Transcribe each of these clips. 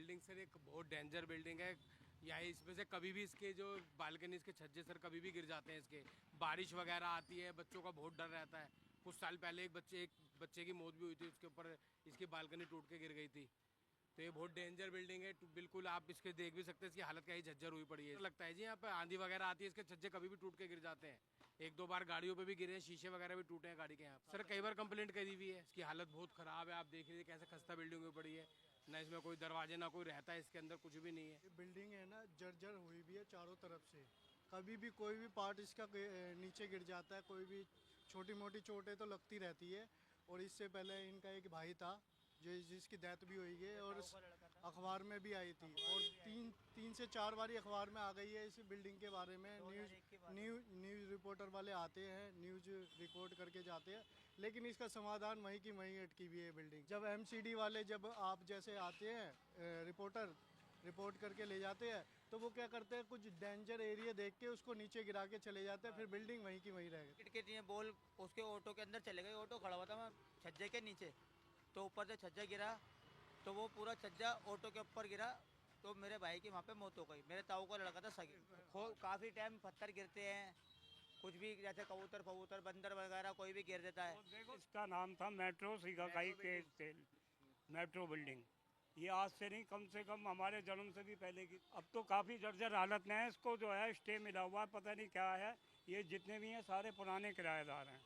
Building sir एक बहुत danger building है। यहाँ इसमें से कभी भी इसके जो बालकनी इसके छज्जे सर कभी भी गिर जाते हैं। इसके बारिश वगैरह आती है, बच्चों का बहुत डर रहता है। कुछ साल पहले एक बच्चे की मौत भी हुई थी, उसके ऊपर इसकी बालकनी टूट के गिर गई थी। तो ये बहुत डेंजर बिल्डिंग है। बिल्कुल आप इसके देख भी सकते हैं, इसकी हालत क्या ही झज्जर हुई पड़ी है। लगता है जी यहाँ पे आंधी वगैरह आती है, इसके छज्जे कभी भी टूट के गिर जाते हैं। एक दो बार गाड़ियों पे भी गिरे हैं, शीशे वगैरह भी टूटे हैं गाड़ी के। यहाँ सर कई बार कंप्लेंट करी हुई है, इसकी हालत बहुत खराब है। आप देख लीजिए कैसे खस्ता बिल्डिंग हुई पड़ी है, ना इसमें कोई दरवाजे ना कोई रहता है, इसके अंदर कुछ भी नहीं है। ये बिल्डिंग है ना, जर्जर हुई भी है चारों तरफ से। कभी भी कोई भी पार्ट इसका नीचे गिर जाता है, कोई भी छोटी मोटी चोटें तो लगती रहती है। और इससे पहले इनका एक भाई था जिसकी डेथ भी हुई है, और अखबार में भी आई थी। और तीन से चार बारी अखबार में आ गई है इस बिल्डिंग के बारे में। न्यूज़ रिपोर्टर वाले आते हैं, न्यूज़ रिकॉर्ड करके जाते हैं, लेकिन इसका समाधान वहीं की वहीं अटकी हुई है बिल्डिंग। जब एमसीडी वाले, जब आप जैसे आते हैं रिपोर्टर, रिपोर्ट करके ले जाते हैं, तो वो क्या करते हैं, कुछ डेंजर एरिया देख के उसको नीचे गिरा के चले जाते हैं, फिर बिल्डिंग वहीं की वहीं रह गई। टिकट ये बोल उसके ऑटो के अंदर चले गए। ऑटो खड़ा हुआ था वहाँ छज्जे के नीचे, तो ऊपर से छज्जा गिरा, तो वो पूरा छज्जा ऑटो के ऊपर गिरा, तो मेरे भाई की वहाँ पे मौत हो गई। मेरे ताऊ का लड़का था सगी। काफ़ी टाइम पत्थर गिरते हैं, कुछ भी जैसे कबूतर फबूतर बंदर वगैरह कोई भी गिर देता है। इसका नाम था मेट्रो सिकाई के तेल मेट्रो बिल्डिंग। ये आज से नहीं, कम से कम हमारे जन्म से भी पहले की। अब तो काफ़ी जर्जर हालत में है। इसको जो है स्टे मिला हुआ है, पता नहीं क्या है। ये जितने भी हैं सारे पुराने किराएदार हैं।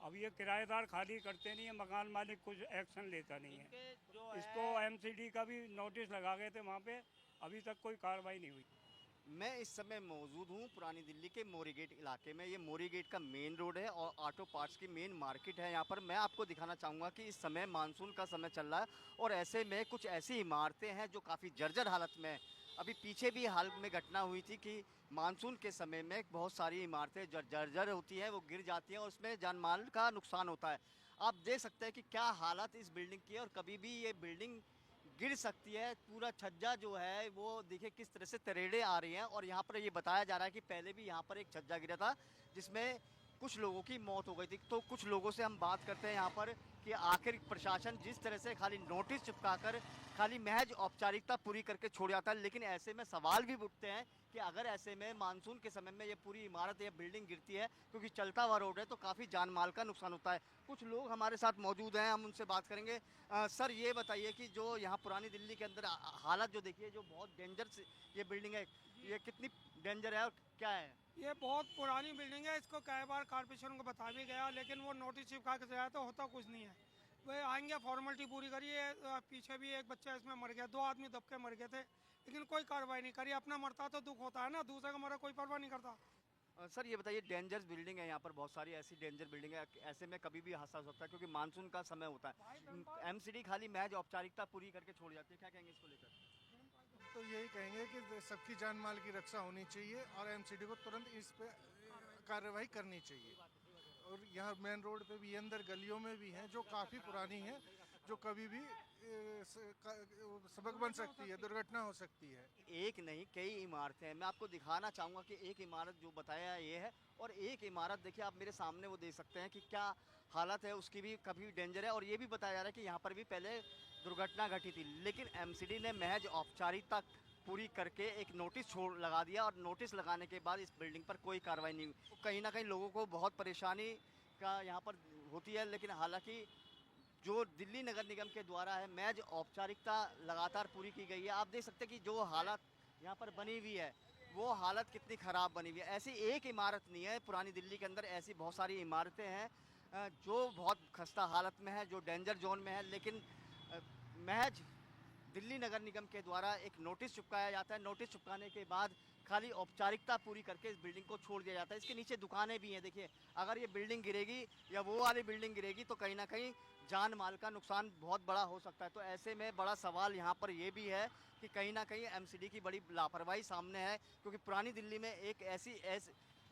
अब ये किराएदार खाली करते नहीं है, मकान मालिक कुछ एक्शन लेता नहीं है। इसको एमसीडी का भी नोटिस लगा गए थे वहाँ पे, अभी तक कोई कार्रवाई नहीं हुई। मैं इस समय मौजूद हूँ पुरानी दिल्ली के मोरी गेट इलाके में। ये मोरी गेट का मेन रोड है और ऑटो पार्ट्स की मेन मार्केट है यहाँ पर। मैं आपको दिखाना चाहूँगा कि इस समय मानसून का समय चल रहा है और ऐसे में कुछ ऐसी इमारतें हैं जो काफ़ी जर्जर हालत में है। अभी पीछे भी हाल में घटना हुई थी कि मानसून के समय में बहुत सारी इमारतें जर्जर होती हैं, वो गिर जाती हैं और उसमें जान माल का नुकसान होता है। आप देख सकते हैं कि क्या हालत इस बिल्डिंग की है और कभी भी ये बिल्डिंग गिर सकती है। पूरा छज्जा जो है वो देखिए किस तरह से तरेड़े आ रही हैं। और यहाँ पर ये बताया जा रहा है कि पहले भी यहाँ पर एक छज्जा गिरा था जिसमें कुछ लोगों की मौत हो गई थी। तो कुछ लोगों से हम बात करते हैं यहाँ पर कि आखिर प्रशासन जिस तरह से खाली नोटिस चिपकाकर खाली महज औपचारिकता पूरी करके छोड़ जाता है, लेकिन ऐसे में सवाल भी उठते हैं कि अगर ऐसे में मानसून के समय में ये पूरी इमारत या बिल्डिंग गिरती है, क्योंकि चलता हुआ रोड है, तो काफ़ी जान माल का नुकसान होता है। कुछ लोग हमारे साथ मौजूद हैं, हम उनसे बात करेंगे। सर ये बताइए कि जो यहाँ पुरानी दिल्ली के अंदर हालत जो देखिए, जो बहुत डेंजर ये बिल्डिंग है, ये कितनी डेंजर है और क्या है? ये बहुत पुरानी बिल्डिंग है। इसको कई बार कॉर्पोरेशन को बता भी गया, लेकिन वो नोटिस चिपका के गया तो होता कुछ नहीं है। वे आएंगे, फॉर्मेलिटी पूरी करिए। पीछे भी एक बच्चा इसमें मर गया, 2 आदमी दब के मर गए थे, लेकिन कोई कार्रवाई नहीं करी। अपना मरता तो दुख होता है ना, दूसरे का मरा कोई परवाह नहीं करता। सर ये बताइए, डेंजरस बिल्डिंग है यहाँ पर, बहुत सारी ऐसी डेंजर बिल्डिंग है, ऐसे में कभी भी हादसा हो सकता है क्योंकि मानसून का समय होता है। एमसीडी खाली महज औपचारिकता पूरी करके छोड़ जाती है, क्या कहेंगे इसको लेकर? तो यही कहेंगे कि सबकी जान माल की रक्षा होनी चाहिए और एमसीडी को तुरंत इस पे कार्रवाई करनी चाहिए। और यहाँ मेन रोड पे भी, अंदर गलियों में भी हैं जो काफ़ी पुरानी हैं, जो कभी भी सबक बन सकती है, दुर्घटना हो सकती है। एक नहीं कई इमारतें हैं। मैं आपको दिखाना चाहूँगा कि एक इमारत जो बताया ये है और एक इमारत देखिए आप मेरे सामने वो देख सकते हैं कि क्या हालत है उसकी, भी काफ़ी डेंजर है। और ये भी बताया जा रहा है कि यहाँ पर भी पहले दुर्घटना घटी थी, लेकिन एमसीडी ने महज औपचारिकता पूरी करके एक नोटिस छोड़ लगा दिया और नोटिस लगाने के बाद इस बिल्डिंग पर कोई कार्रवाई नहीं हुई। कहीं ना कहीं लोगों को बहुत परेशानी का यहाँ पर होती है, लेकिन हालांकि जो दिल्ली नगर निगम के द्वारा है महज औपचारिकता लगातार पूरी की गई है। आप देख सकते हैं कि जो हालत यहाँ पर बनी हुई है वो हालत कितनी ख़राब बनी हुई है। ऐसी एक इमारत नहीं है पुरानी दिल्ली के अंदर, ऐसी बहुत सारी इमारतें हैं जो बहुत खस्ता हालत में है, जो डेंजर जोन में है, लेकिन महज दिल्ली नगर निगम के द्वारा एक नोटिस चिपकाया जाता है। नोटिस चिपकाने के बाद खाली औपचारिकता पूरी करके इस बिल्डिंग को छोड़ दिया जाता है। इसके नीचे दुकानें भी हैं, देखिए अगर ये बिल्डिंग गिरेगी या वो वाली बिल्डिंग गिरेगी तो कहीं ना कहीं जान माल का नुकसान बहुत बड़ा हो सकता है। तो ऐसे में बड़ा सवाल यहाँ पर ये भी है कि कहीं ना कहीं एमसीडी की बड़ी लापरवाही सामने है, क्योंकि पुरानी दिल्ली में एक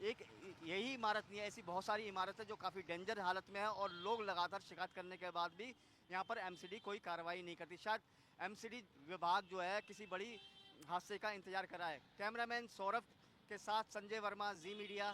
एक यही इमारत नहीं है, ऐसी बहुत सारी इमारतें जो काफ़ी डेंजर हालत में है और लोग लगातार शिकायत करने के बाद भी यहाँ पर एमसीडी कोई कार्रवाई नहीं करती। शायद एमसीडी विभाग जो है किसी बड़ी हादसे का इंतजार कर रहा है। कैमरामैन सौरभ के साथ संजय वर्मा, जी मीडिया,